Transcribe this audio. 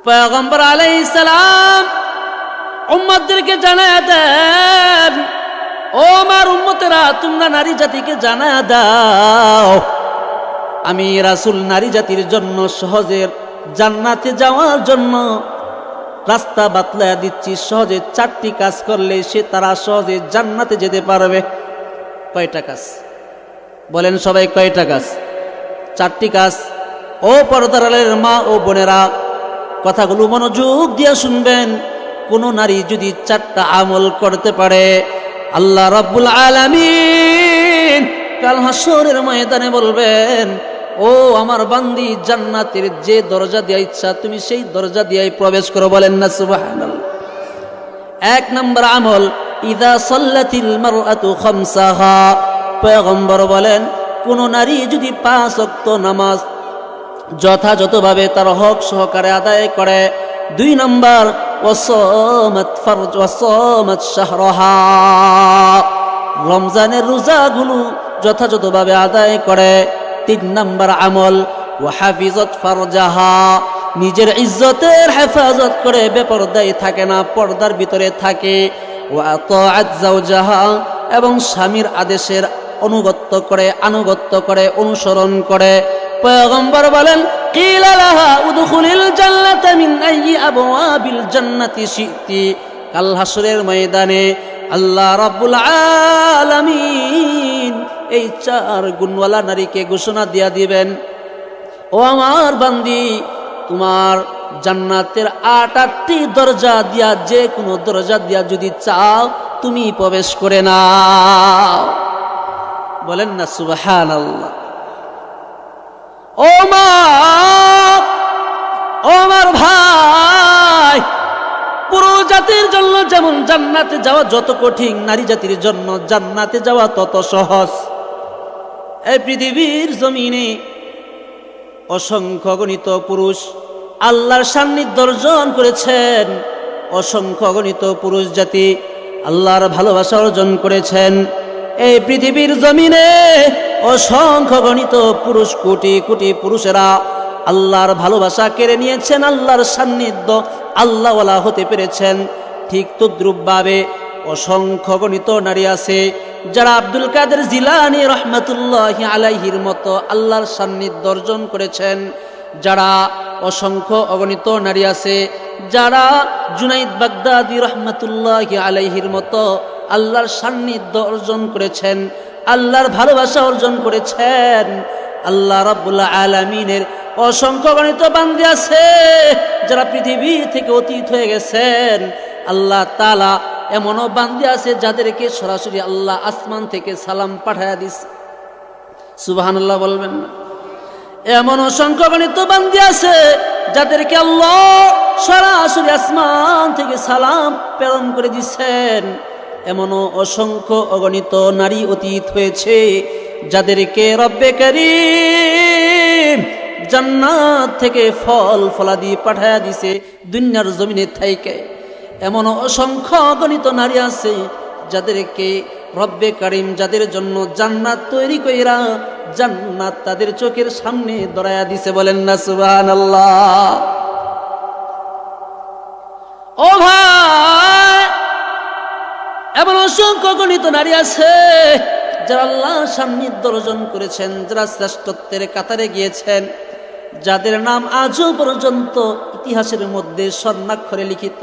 পয়গম্বর আলাইহিস সালাম উম্মতদেরকে জানায়া দেন, ও আমার উম্মতেরা, তোমরা নারী জাতিকে জানায়া দাও, আমি রাসূল নারী জাতির জন্য সহজে জান্নাতে যাওয়ার জন্য রাস্তা বাতলায়া দিচ্ছি। সহজে 4টি কাজ করলে তারা সহজে জান্নাতে যেতে পারবে। কয়টা কাজ বলেন সবাই, কয়টা কাজ? 4টি কাজ। ও পর্দার আড়ালের মা ও বোনেরা, কথাগুলো মনোযোগ দিয়ে শুনবেন। কোন নারী যদি 4টা আমল করতে পারে, আল্লাহ রাব্বুল আলামিন কাল হাসরের ময়দানে বলবেন, ও আমার বান্দি, জান্নাতের যে দরজা দিয়ে ইচ্ছা তুমি সেই দরজা দিয়েই প্রবেশ করো। বলেন না সুবহানাল্লাহ। 1 নম্বর আমল, ইযা সাল্লাতিল মারআতু খামসাহা। পয়গম্বর বলেন, কোন নারী যদি 5 ওয়াক্ত নামাজ যথাযথভাবে তার হক সহকারে আদায় করে। 2 নম্বর, ওয়াসামাত শাহরাহা, রমজানের রোজাগুলো যথাযথভাবে আদায় করে। 3 নম্বর আমল, ওয়াহাফিজাত ফারজাহা, নিজের ইজ্জতের হেফাজত করে, বেপরদায় থাকে না, পর্দার ভিতরে থাকে। ওয়াতাআত যাওজাহা, এবং স্বামীর আদেশের আনুগত্য করে, অনুসরণ করে। পয়গম্বর বলেন, কিলা লাহা উদখুলিল জান্নাতা মিন আইয়ি আবওয়াবিল জান্নাতি শি'তি। কাল হাসরের ময়দানে আল্লাহ রাব্বুল আলামিন এই 4 গুণওয়ালা নারীকে ঘোষণা দিয়া দিবেন, ও আমার বান্দি, তোমার জান্নাতের 8টি দরজা দিয়া যে কোনো দরজা দিয়া যদি চাও তুমি প্রবেশ করে নাও। বলেন না সুবহানাল্লাহ। ও মা, ও আমার ভাই, পুরো জাতির জন্য যেমন জান্নাতে যাওয়া যত কঠিন, নারী জাতির জন্য জান্নাতে যাওয়া তত সহজ। এই পৃথিবীর জমিনে অসংখ্য গণিত পুরুষ আল্লাহর সান্নিধ্য অর্জন করেছেন, অসংখ্য গণিত পুরুষ জাতি আল্লাহর ভালোবাসা অর্জন করেছেন। এই পৃথিবীর জমিনে অসংখ্য গণিত পুরুষ, কোটি কোটি পুরুষেরা আল্লাহর ভালোবাসা কেড়ে নিয়েছেন, আল্লাহর সান্নিধ্য আল্লাহওয়ালা হতে পেরেছেন। ঠিক তদ্রূপভাবে অসংখ্য গণিত নারী আছে যারা আব্দুল কাদের জিলানী রহমাতুল্লাহি আলাইহির মতো আল্লাহর সান্নিধ্য অর্জন করেছেন। যারা অসংখ্য অগণিত নারী আছে যারা জুনাইদ বাগদাদি রহমাতুল্লাহি আলাইহির মতো আল্লাহর সান্নিধ্য অর্জন করেছেন, আল্লাহর ভালোবাসা অর্জন করেছেন। আল্লাহ রাব্বুল আলামিনের অসংখ্য গণিত বান্দী আছে যারা পৃথিবী থেকে অতীত হয়ে গেছেন। আল্লাহ তাআলা এমনও বান্দী আছে যাদেরকে সরাসরি আল্লাহ আসমান থেকে সালাম পাঠায়া দিছে। সুবহানাল্লাহ বলবেন না? এমন অসংখ্য গণিত বান্দী আছে যাদেরকে আল্লাহ সরাসরি আসমান থেকে সালাম প্রেরণ করে দিচ্ছেন। এমনও অসংখ্য অগণিত নারী অতীত হয়েছে যাদেরকে রব্বে কারীম জান্নাত থেকে ফল ফলাদি পাঠায়া দিছে দুনিয়ার জমিনে থাইকে। এমন অসংখ্য অগণিত নারী আছে যাদেরকে রব্বে কারীম যাদের জন্য জান্নাত তৈরি কইরা জান্নাত তাদের চোখের সামনে ধরায়া দিছে। বলেন না সুবহানাল্লাহ। ও ভাই, এমন অসংখ্য গণিত নারী আছে যারা আল্লাহর সান্নিধ্য অর্জন করেছেন, যারা শ্রেষ্ঠত্বের কাতারে গিয়েছেন, যাদের নাম আজও পর্যন্ত ইতিহাসের মধ্যে স্বর্ণাক্ষরে লিখিত।